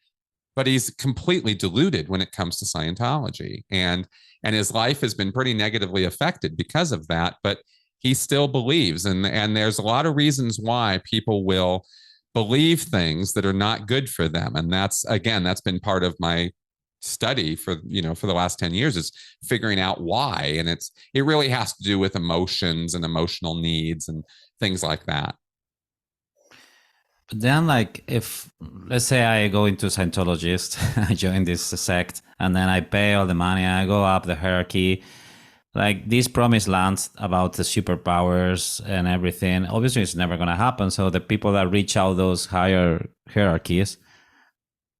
but he's completely deluded when it comes to Scientology. And his life has been pretty negatively affected because of that, but he still believes. And there's a lot of reasons why people will believe things that are not good for them. And that's been part of my study for the last 10 years, is figuring out why. And it really has to do with emotions and emotional needs and things like that. But then, like, if, let's say I go into Scientologist, I join this sect, and then I pay all the money, I go up the hierarchy, like this promised land about the superpowers and everything, obviously it's never going to happen. So the people that reach out those higher hierarchies,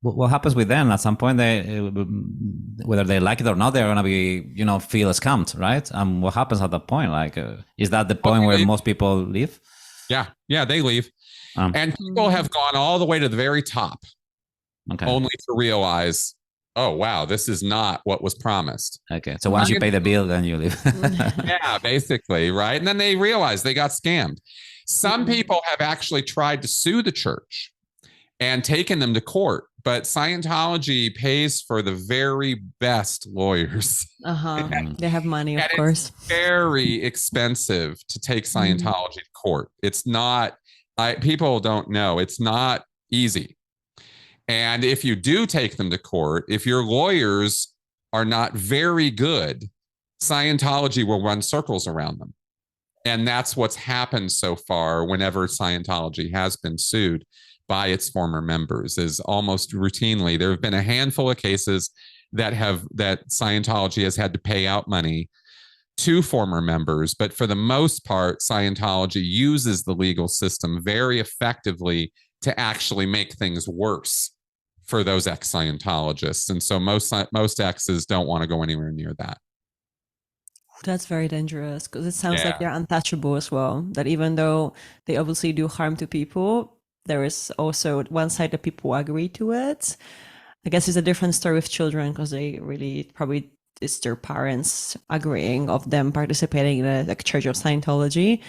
what happens with them? At some point, whether they like it or not, they're going to be, feel scammed, right? And what happens at that point? Like, is that the point where most people leave? Yeah, they leave. And people have gone all the way to the very top, only to realize, oh, wow, this is not what was promised. Okay. So once you pay the bill, then you leave. Yeah, basically, right? And then they realize they got scammed. Some people have actually tried to sue the church and taken them to court, but Scientology pays for the very best lawyers. They have money, of course. It's very expensive to take Scientology to court. It's not, people don't know, it's not easy. And if you do take them to court, if your lawyers are not very good, Scientology will run circles around them. And that's what's happened so far whenever Scientology has been sued by its former members, is almost routinely. There have been a handful of cases that Scientology has had to pay out money to former members. But for the most part, Scientology uses the legal system very effectively to actually make things worse for those ex-Scientologists. And so most exes don't want to go anywhere near that. That's very dangerous, because it sounds like they're untouchable as well. That even though they obviously do harm to people, there is also one side that people agree to it. I guess it's a different story with children, because they really probably, it's their parents agreeing of them participating in the Church of Scientology.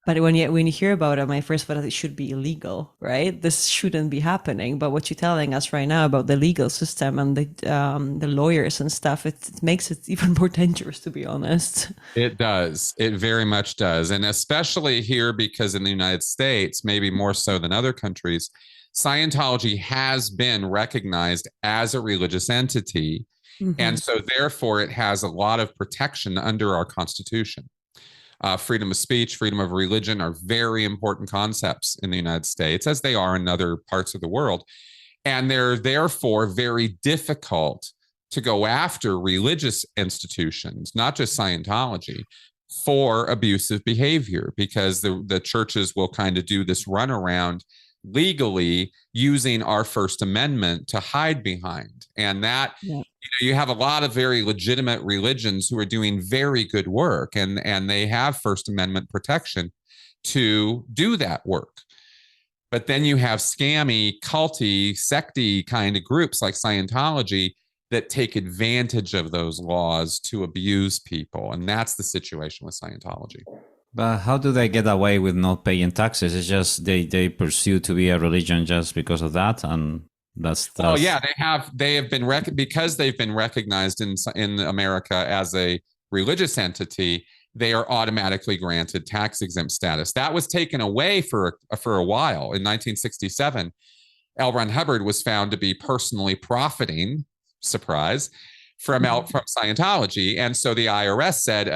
But when you hear about it, my first thought is it should be illegal, right? This shouldn't be happening. But what you're telling us right now about the legal system and the lawyers and stuff, it makes it even more dangerous, to be honest. It does. It very much does. And especially here, because in the United States, maybe more so than other countries, Scientology has been recognized as a religious entity. And so therefore, it has a lot of protection under our Constitution. Freedom of speech, freedom of religion are very important concepts in the United States, as they are in other parts of the world. And they're therefore very difficult to go after religious institutions, not just Scientology, for abusive behavior, because the churches will kind of do this runaround legally using our First Amendment to hide behind. And that, you have a lot of very legitimate religions who are doing very good work, and they have First Amendment protection to do that work. But then you have scammy, culty, secty kind of groups like Scientology that take advantage of those laws to abuse people. And that's the situation with Scientology. But how do they get away with not paying taxes? It's just they pursue to be a religion just because of that, and that's. Oh yeah, they have been because they've been recognized in America as a religious entity. They are automatically granted tax exempt status. That was taken away for a while. In 1967, L. Ron Hubbard was found to be personally profiting. Surprise. From Scientology. And so the IRS said,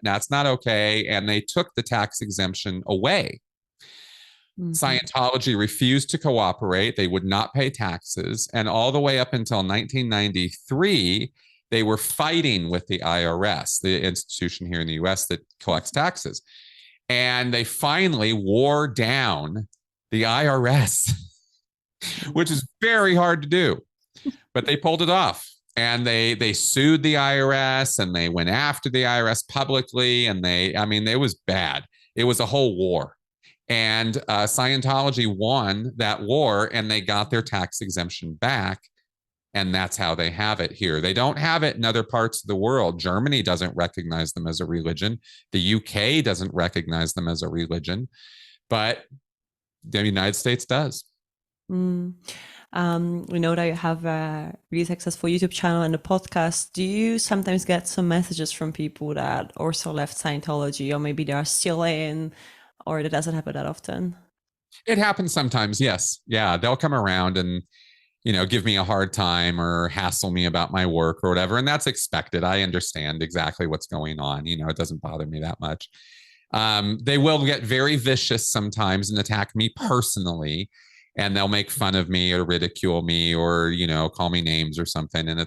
that's not okay. And they took the tax exemption away. Scientology refused to cooperate. They would not pay taxes. And all the way up until 1993, they were fighting with the IRS, the institution here in the US that collects taxes. And they finally wore down the IRS, which is very hard to do. But they pulled it off. And they sued the IRS, and they went after the IRS publicly. And it was bad. It was a whole war. And Scientology won that war, and they got their tax exemption back. And that's how they have it here. They don't have it in other parts of the world. Germany doesn't recognize them as a religion. The UK doesn't recognize them as a religion, but the United States does. We know that you have a really successful YouTube channel and a podcast. Do you sometimes get some messages from people that also left Scientology, or maybe they are still in, or that doesn't happen that often? It happens sometimes, yes. Yeah, they'll come around and give me a hard time or hassle me about my work or whatever. And that's expected. I understand exactly what's going on. It doesn't bother me that much. They will get very vicious sometimes and attack me personally, and they'll make fun of me or ridicule me or, call me names or something. And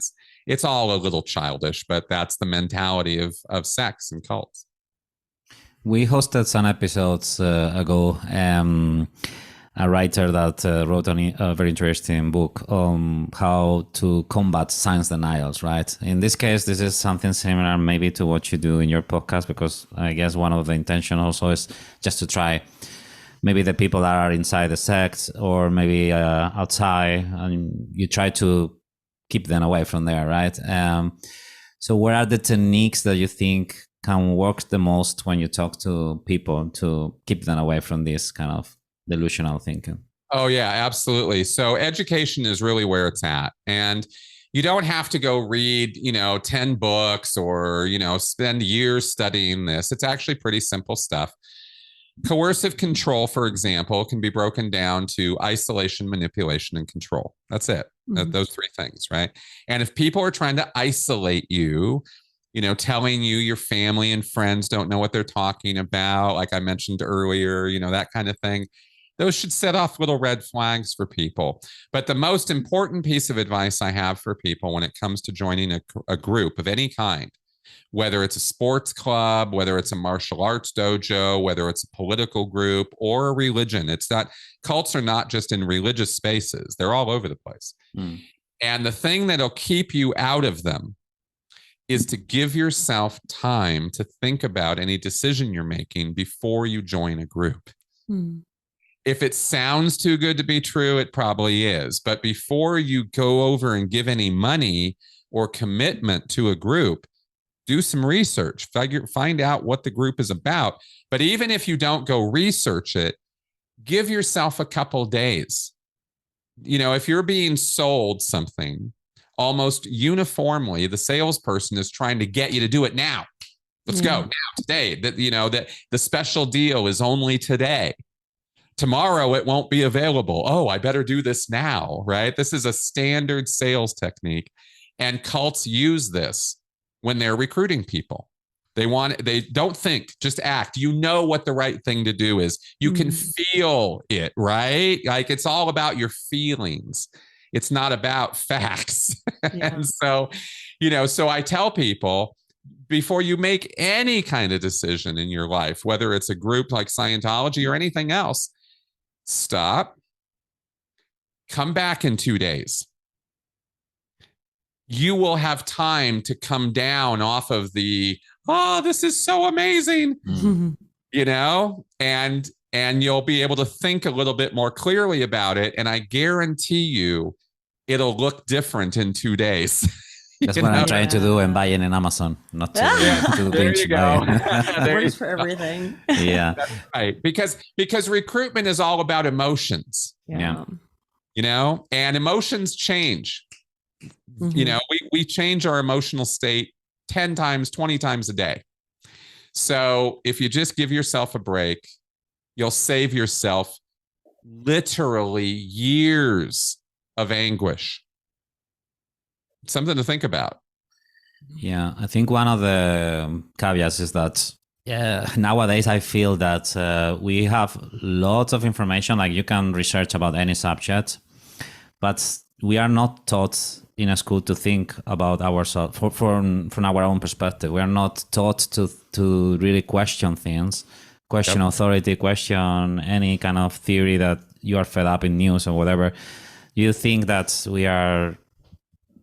it's all a little childish, but that's the mentality of sects and cults. We hosted some episodes ago, a writer that wrote a very interesting book on how to combat science denials, right? In this case, this is something similar maybe to what you do in your podcast, because I guess one of the intention also is just to try maybe the people that are inside the sects or maybe outside, and you try to keep them away from there, right? So what are the techniques that you think can work the most when you talk to people to keep them away from this kind of delusional thinking? Oh, yeah, absolutely. So education is really where it's at. And you don't have to go read, 10 books or, spend years studying this. It's actually pretty simple stuff. Coercive control, for example, can be broken down to isolation, manipulation, and control. That's it. Mm-hmm. Those three things, right? And if people are trying to isolate you, telling you your family and friends don't know what they're talking about, like I mentioned earlier, that kind of thing, those should set off little red flags for people. But the most important piece of advice I have for people when it comes to joining a group of any kind, whether it's a sports club, whether it's a martial arts dojo, whether it's a political group or a religion, it's that cults are not just in religious spaces. They're all over the place. And the thing that'll keep you out of them is to give yourself time to think about any decision you're making before you join a group. If it sounds too good to be true, it probably is. But before you go over and give any money or commitment to a group, do some research, find out what the group is about. But even if you don't go research it, give yourself a couple days. If you're being sold something, almost uniformly, the salesperson is trying to get you to do it now. Let's go now, today. That the special deal is only today. Tomorrow it won't be available. Oh, I better do this now, right? This is a standard sales technique, and cults use this when they're recruiting people. They don't think, just act. What the right thing to do is. You can feel it, right? Like it's all about your feelings. It's not about facts. Yeah. And so, so I tell people, before you make any kind of decision in your life, whether it's a group like Scientology or anything else, stop, come back in 2 days. You will have time to come down off of the, this is so amazing, and you'll be able to think a little bit more clearly about it. And I guarantee you, it'll look different in 2 days. That's what I'm trying to do and buying in Amazon, not to binge buy. That works for everything. Yeah. That's right. Because recruitment is all about emotions. Yeah. And emotions change. We change our emotional state 10 times, 20 times a day. So if you just give yourself a break, you'll save yourself literally years of anguish. Something to think about. Yeah, I think one of the caveats is that nowadays I feel that we have lots of information, like you can research about any subject, but we are not taught in a school to think about ourselves from our own perspective. We are not taught to really question things, question authority, question any kind of theory that you are fed up in news or whatever. You think that we are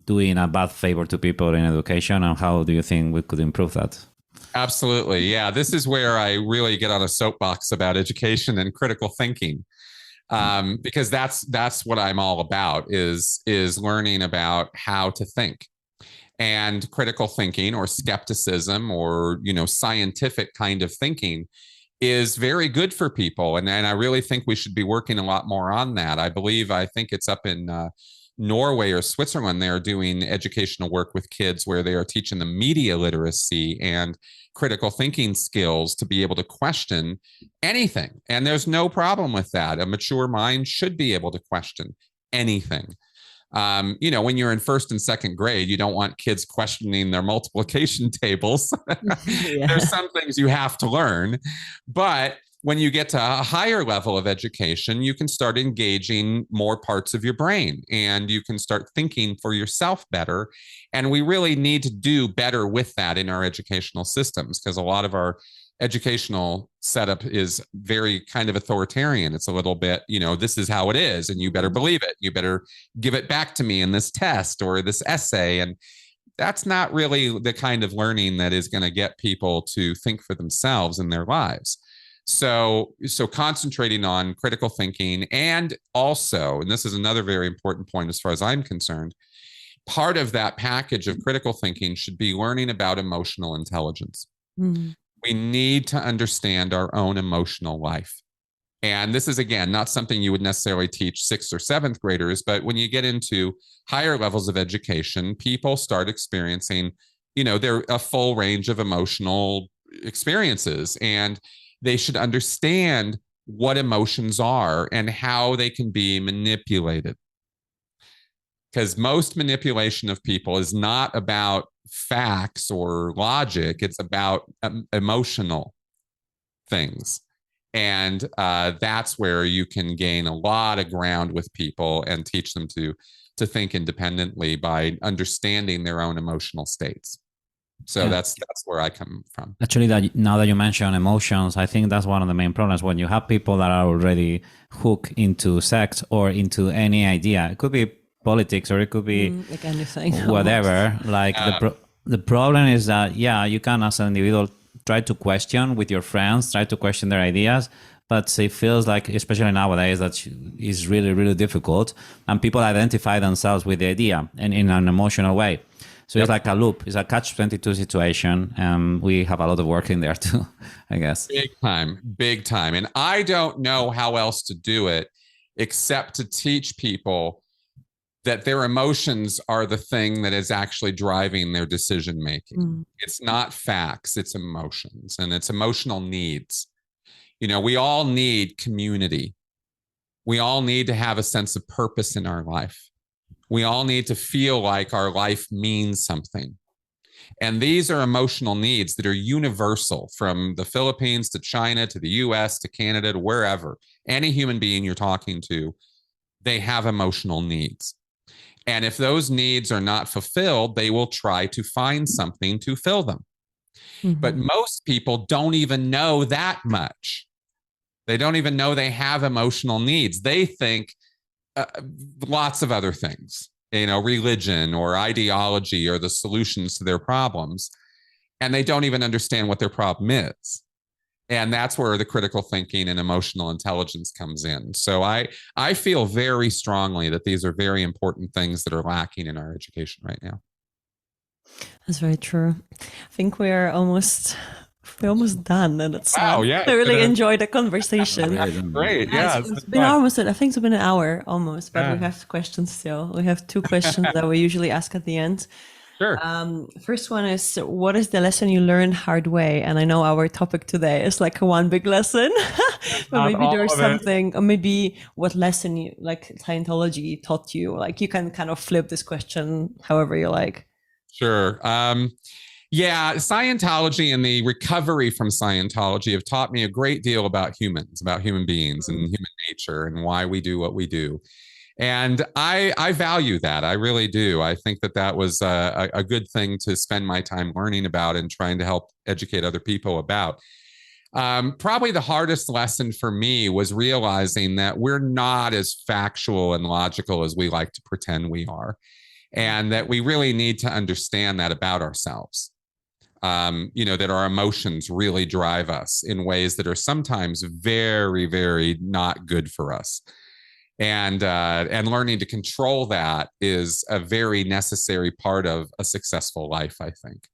doing a bad favor to people in education, and how do you think we could improve that? Absolutely. Yeah. This is where I really get on a soapbox about education and critical thinking. Because that's what I'm all about is learning about how to think. And critical thinking or skepticism or, scientific kind of thinking is very good for people. And I really think we should be working a lot more on that. I think it's up in Norway or Switzerland. They're doing educational work with kids where they are teaching them media literacy and critical thinking skills to be able to question anything. And there's no problem with that. A mature mind should be able to question anything. When you're in first and second grade, you don't want kids questioning their multiplication tables. Yeah. There's some things you have to learn. But when you get to a higher level of education, you can start engaging more parts of your brain and you can start thinking for yourself better. And we really need to do better with that in our educational systems because a lot of our educational setup is very kind of authoritarian. It's a little bit, this is how it is, and you better believe it. You better give it back to me in this test or this essay. And that's not really the kind of learning that is going to get people to think for themselves in their lives. So concentrating on critical thinking and also, and this is another very important point as far as I'm concerned, part of that package of critical thinking should be learning about emotional intelligence. Mm. We need to understand our own emotional life. And this is, again, not something you would necessarily teach 6th or 7th graders, but when you get into higher levels of education, people start experiencing, a full range of emotional experiences, and they should understand what emotions are and how they can be manipulated. Because most manipulation of people is not about facts or logic. It's about emotional things. And that's where you can gain a lot of ground with people and teach them to think independently by understanding their own emotional states. So that's where I come from. Actually, now that you mention emotions, I think that's one of the main problems when you have people that are already hooked into sex or into any idea. It could be politics or it could be like anything, whatever. Like the problem is that you can as an individual try to question with your friends, try to question their ideas, but it feels like, especially nowadays, that is really, really difficult, and people identify themselves with the idea and in an emotional way. So it's like a loop. It's a catch-22 situation, and we have a lot of work in there too, I guess. Big time. And I don't know how else to do it except to teach people that their emotions are the thing that is actually driving their decision making. Mm. It's not facts, it's emotions, and it's emotional needs. We all need community. We all need to have a sense of purpose in our life. We all need to feel like our life means something. And these are emotional needs that are universal from the Philippines to China to the US to Canada to wherever. Any human being you're talking to, they have emotional needs. And if those needs are not fulfilled, they will try to find something to fill them. Mm-hmm. But most people don't even know that much. They don't even know they have emotional needs. They think lots of other things, religion or ideology or the solutions to their problems. And they don't even understand what their problem is. And that's where the critical thinking and emotional intelligence comes in. So I feel very strongly that these are very important things that are lacking in our education right now. That's very true. I think we're almost done, and it's I really enjoyed the conversation. Great. It's been almost, I think it's been an hour almost, but we have questions still. We have 2 questions that we usually ask at the end. Sure. First one is, what is the lesson you learned hard way? And I know our topic today is like one big lesson, but maybe there's something, or maybe what lesson you like Scientology taught you. Like you can kind of flip this question however you like. Sure. Scientology and the recovery from Scientology have taught me a great deal about humans, about human beings and human nature and why we do what we do. And I value that. I really do. I think that was a good thing to spend my time learning about and trying to help educate other people about. Probably the hardest lesson for me was realizing that we're not as factual and logical as we like to pretend we are, and that we really need to understand that about ourselves. that our emotions really drive us in ways that are sometimes very, very not good for us. And learning to control that is a very necessary part of a successful life, I think.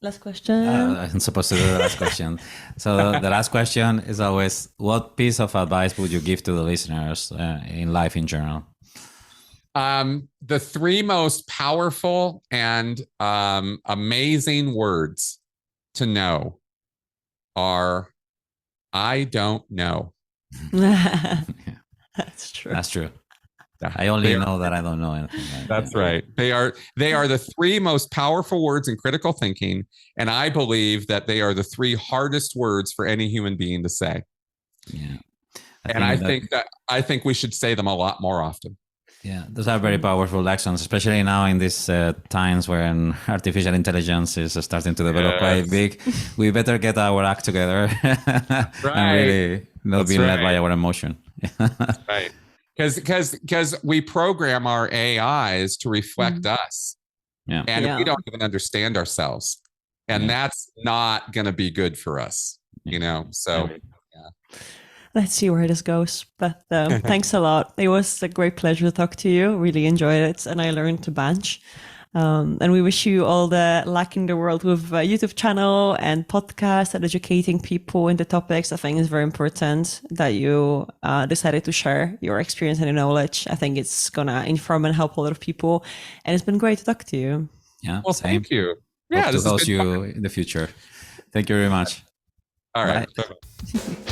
Last question. I'm supposed to do the last question. So the last question is always, what piece of advice would you give to the listeners in life in general? The three most powerful and amazing words to know are, I don't know. That's true. That's true. I only know that I don't know anything. That's right. They are the three most powerful words in critical thinking, and I believe that they are the three hardest words for any human being to say. Yeah, I think we should say them a lot more often. Yeah, those are very powerful actions, especially now in these times when artificial intelligence is starting to develop quite big. We better get our act together and really not be led by our emotion. Right. Because we program our AIs to reflect us, and we don't even understand ourselves, and that's not going to be good for us, So, let's see where this goes. But thanks a lot. It was a great pleasure to talk to you. Really enjoyed it, and I learned a bunch. And we wish you all the luck in the world with YouTube channel and podcast and educating people in the topics. I think it's very important that you decided to share your experience and your knowledge. I think it's gonna inform and help a lot of people. And it's been great to talk to you. Yeah. Well, same. thank you. Hope to host you in the future. Thank you very much. All right. Bye.